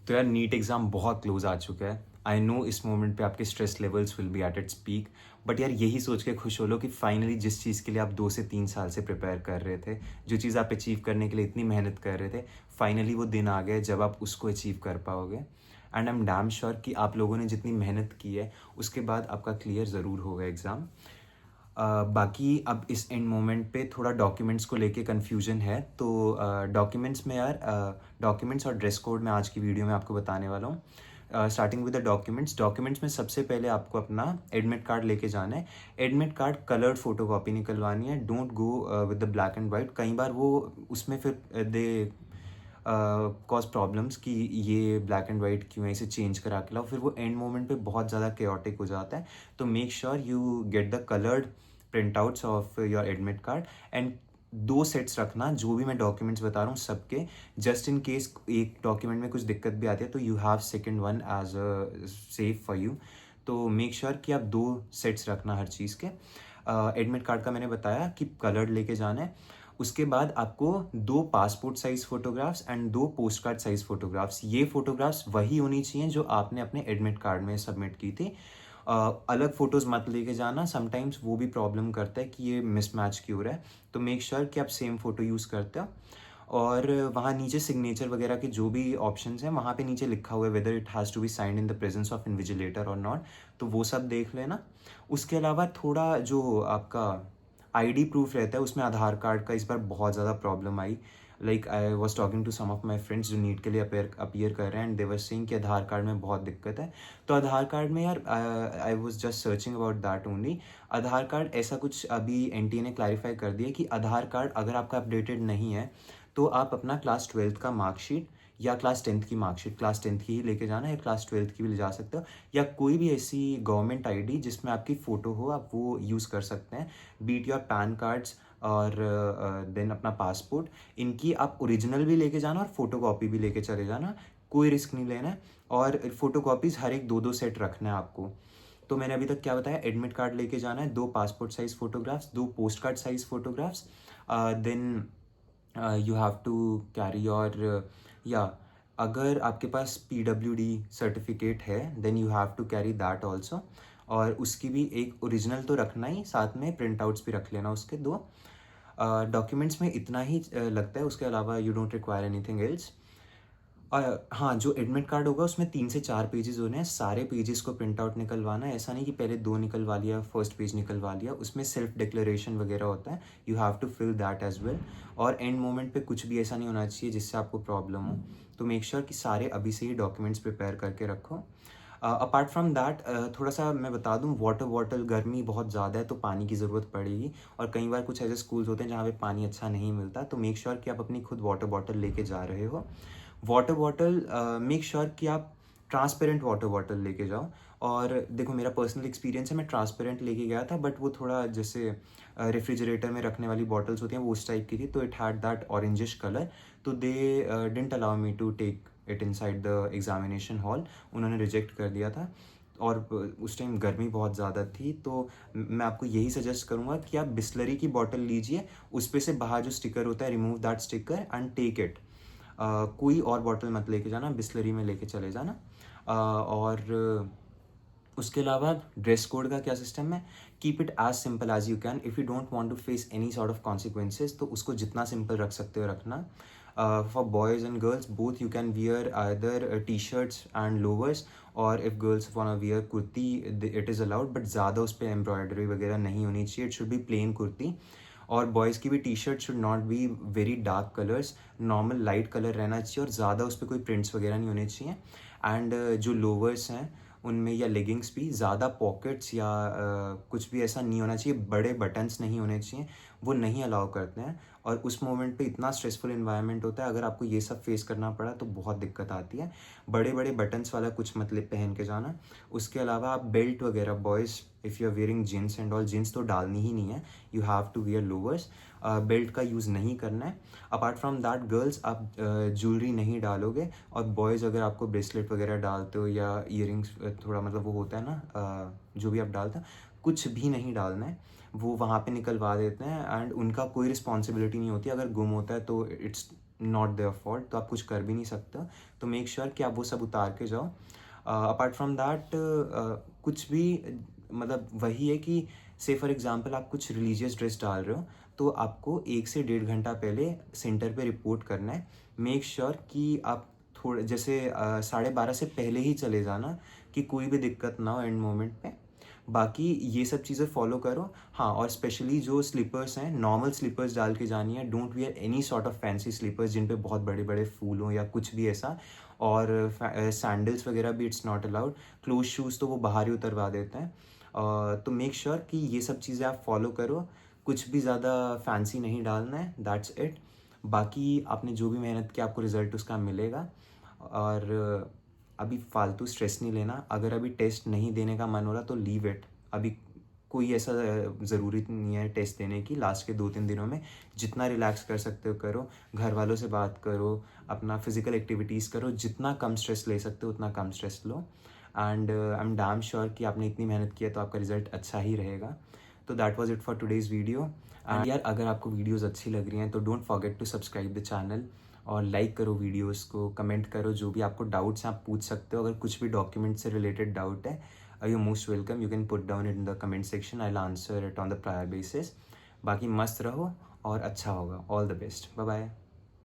तो यार NEET exam बहुत क्लोज आ चुका है। आई नो इस मोमेंट पे आपके stress levels will be at its peak, but यार यही सोच के खुश हो लो कि फाइनली जिस चीज़ के लिए आप 2 से 3 साल से प्रिपेयर कर रहे थे, जो चीज़ आप अचीव करने के लिए इतनी मेहनत कर रहे थे, फाइनली वो दिन आ गए जब आप उसको अचीव कर पाओगे। And I am damn sure कि आप लोगों ने जितनी मेहनत की है उसके बाद आपका क्लियर ज़रूर होगा एग्ज़ाम। बाकी अब इस एंड मोमेंट पे थोड़ा डॉक्यूमेंट्स को लेके कन्फ्यूजन है, तो डॉक्यूमेंट्स में यार डॉक्यूमेंट्स और ड्रेस कोड मैं आज की वीडियो में आपको बताने वाला हूँ। स्टार्टिंग विद द डॉक्यूमेंट्स में सबसे पहले आपको अपना एडमिट कार्ड लेके जाना है। एडमिट कार्ड कलर्ड फोटोकॉपी निकलवानी है। Don't go with the black and white. कई बार वो उसमें फिर दे कॉज प्रॉब्लम्स कि ये ब्लैक एंड वाइट क्यों है, इसे चेंज करा के लाओ, फिर वो एंड मोमेंट पे बहुत ज़्यादा केओटिक हो जाता है। तो make sure you get the coloured printouts of your admit card. And 2 sets रखना, जो भी मैं डॉक्यूमेंट्स बता रहा हूँ सबके, जस्ट इन केस एक डॉक्यूमेंट में कुछ दिक्कत भी आती है तो you have second one as a safe for you. तो मेक श्योर कि आप 2 सेट्स रखना हर चीज़ के। एडमिट कार्ड का मैंने बताया कि कलर्ड लेके जाना है। उसके बाद आपको 2 passport size photographs and 2 postcard size photographs, ये फ़ोटोग्राफ्स वही होनी चाहिए जो आपने अपने एडमिट कार्ड में सबमिट की थी। अलग फ़ोटोज़ मत लेके जाना, समटाइम्स वो भी प्रॉब्लम करता है कि ये मिसमैच क्यों हो रहा है। तो मेक श्योर कि आप सेम फ़ोटो यूज़ करते हो। और वहाँ नीचे सिग्नेचर वगैरह के जो भी ऑप्शंस हैं वहाँ पे नीचे लिखा हुआ है whether it has to be signed in the presence of invigilator और नॉट, तो वो सब देख लेना। उसके अलावा थोड़ा जो आपका आईडी प्रूफ रहता है उसमें आधार कार्ड का इस बार बहुत ज़्यादा प्रॉब्लम आई। Like I was talking to some of my friends जो नीट के लिए अपीयर कर रहे हैं, एंड दे वर सेइंग कि आधार कार्ड में बहुत दिक्कत है। तो आधार कार्ड में यार I was just searching about that only. Aadhaar card ऐसा कुछ अभी एनटीए ने क्लैरिफाई कर दिया कि आधार कार्ड अगर आपका अपडेटेड नहीं है तो आप अपना क्लास 12th का मार्कशीट या क्लास 10th की मार्कशीट, क्लास 10th की ही लेके जाना, या क्लास 12th की भी ले जा सकते हो, या कोई भी ऐसी गवर्नमेंट आईडी जिसमें आपकी फ़ोटो हो आप वो यूज़ कर सकते हैं। बीट योर पैन कार्ड्स और देन अपना पासपोर्ट, इनकी आप ओरिजिनल भी लेके जाना और फोटो कॉपी भी लेके चले जाना, कोई रिस्क नहीं लेना है। और फोटो कॉपीज़ हर एक 2-2 सेट रखना है आपको। तो मैंने अभी तक क्या बताया, एडमिट कार्ड लेके जाना है, 2 passport size photographs, 2 postcard size photographs, then you have to carry your या अगर आपके पास पीडब्ल्यूडी सर्टिफिकेट है then you have to carry that also. और उसकी भी एक ओरिजिनल तो रखना ही, साथ में प्रिंट आउट्स भी रख लेना उसके 2। डॉक्यूमेंट्स में इतना ही लगता है, उसके अलावा you don't require anything else. हाँ, जो एडमिट कार्ड होगा उसमें 3 से 4 पेजेस होने हैं, सारे पेजेस को प्रिंट आउट निकलवाना है। ऐसा नहीं कि पहले 2 निकलवा लिया, फर्स्ट पेज निकलवा लिया, उसमें सेल्फ डिक्लेरेशन वगैरह होता है, you have to fill that as well. और एंड मोमेंट पे कुछ भी ऐसा नहीं होना चाहिए जिससे आपको प्रॉब्लम हो। तो मेक श्योर कि सारे अभी से ही डॉक्यूमेंट्स प्रिपेयर करके रखो। अपार्ट फ्रॉम दैट थोड़ा सा मैं बता दूं, वाटर बॉटल, गर्मी बहुत ज़्यादा है तो पानी की ज़रूरत पड़ेगी, और कई बार कुछ ऐसे स्कूल्स होते हैं जहाँ पे पानी अच्छा नहीं मिलता, तो मेक श्योर कि आप अपनी खुद वाटर बॉटल लेके जा रहे हो। वाटर बॉटल मेक श्योर कि आप ट्रांसपेरेंट वाटर बॉटल लेके जाओ। और देखो मेरा पर्सनल एक्सपीरियंस है, मैं ट्रांसपेरेंट लेके गया था, बट वो थोड़ा जैसे रेफ्रिजरेटर में रखने वाली बॉटल्स होती हैं वो उस टाइप की थी, तो it had that orangish colour, तो they didn't allow me to take it inside the examination hall, उन्होंने रिजेक्ट कर दिया था। और उस टाइम गर्मी बहुत ज़्यादा थी, तो मैं आपको यही सजेस्ट करूँगा कि आप बिस्लरी की बॉटल लीजिए, उस पे से बाहर जो स्टिकर होता है remove that sticker and take it. कोई और बॉटल मत लेके जाना, बिस्लरी में लेके चले जाना। और उसके अलावा ड्रेस कोड का क्या सिस्टम है, keep it as simple as you can. If you don't want to face any sort of consequences तो उसको जितना सिंपल रख सकते हो रखना। For boys and girls both you can wear either T shirts and lowers, और if girls want wear kurti it is allowed, but ज़्यादा उस पर एम्ब्रॉयडरी वगैरह नहीं होनी चाहिए, it should be plain kurti. और बॉयज़ की भी T shirt should not be very dark colours, normal light colour रहना चाहिए, और ज़्यादा उस पर कोई प्रिंट्स वगैरह नहीं होने चाहिए। एंड जो लोवर्स हैं उनमें या लेगिंग्स भी ज़्यादा पॉकेट्स या कुछ भी ऐसा नहीं होना चाहिए, बड़े बटन्स नहीं होने चाहिए, वो नहीं अलाउ करते हैं। और उस मोमेंट पे इतना स्ट्रेसफुल इन्वायरमेंट होता है, अगर आपको ये सब फेस करना पड़ा तो बहुत दिक्कत आती है। बड़े बड़े बटन्स वाला कुछ मतलब पहन के जाना। उसके अलावा आप बेल्ट वगैरह, boys if you are wearing jeans and all, jeans तो डालनी ही नहीं है, you have to wear lowers, belt का यूज़ नहीं करना है। अपार्ट फ्रॉम दैट गर्ल्स आप ज्वेलरी नहीं डालोगे, और बॉयज़ अगर आपको ब्रेसलेट वगैरह डालते हो या ईयरिंग्स, थोड़ा मतलब वो होता है ना, जो भी आप डालते हो, कुछ भी नहीं डालना है, वो वहाँ पे निकलवा देते हैं, एंड उनका कोई रिस्पॉन्सिबिलिटी नहीं होती, अगर गुम होता है तो इट्स नॉट देयर फॉल्ट, तो आप कुछ कर भी नहीं सकते। तो मेक श्योर कि आप वो सब उतार के जाओ। अपार्ट फ्रॉम दैट कुछ भी मतलब वही है कि से फॉर एग्जांपल आप कुछ रिलीजियस ड्रेस डाल रहे हो तो आपको 1 से 1.5 घंटा पहले सेंटर पे रिपोर्ट करना है। मेक श्योर कि आप थोड़े जैसे 12:30 से पहले ही चले जाना कि कोई भी दिक्कत ना हो एंड मोमेंट पे। बाकी ये सब चीज़ें फॉलो करो। हाँ, और स्पेशली जो स्लीपर्स हैं, नॉर्मल स्लीपर्स डाल के जानी है। Don't wear any sort of fancy slippers जिन पे बहुत बड़े बड़े फूल हों या कुछ भी ऐसा। और सैंडल्स वगैरह भी it's not allowed. Close shoes तो वो बाहर ही उतरवा देते हैं। तो मेक श्योर कि ये सब चीज़ें आप फॉलो करो। कुछ भी ज़्यादा फैंसी नहीं डालना है, दैट्स इट। बाकी आपने जो भी मेहनत की आपको रिज़ल्ट उसका मिलेगा। और अभी फालतू स्ट्रेस नहीं लेना। अगर अभी टेस्ट नहीं देने का मन हो रहा तो लीव इट। अभी कोई ऐसा ज़रूरी नहीं है टेस्ट देने की। लास्ट के 2-3 दिनों में जितना रिलैक्स कर सकते हो करो, घर वालों से बात करो, अपना फिजिकल एक्टिविटीज़ करो, जितना कम स्ट्रेस ले सकते हो उतना कम स्ट्रेस लो। And I am damn sure कि आपने इतनी मेहनत की है तो आपका रिजल्ट अच्छा ही रहेगा। तो that was it for today's video. And यार, अगर आपको वीडियोज़ अच्छी लग रही हैं तो don't forget to subscribe the channel और लाइक करो वीडियोस को, कमेंट करो। जो भी आपको डाउट्स हैं आप पूछ सकते हो। अगर कुछ भी डॉक्यूमेंट से रिलेटेड डाउट है, you most welcome, you can put down it in the comment section, I will answer it on the prior basis. बाकी मस्त रहो और अच्छा होगा। All the best, bye bye.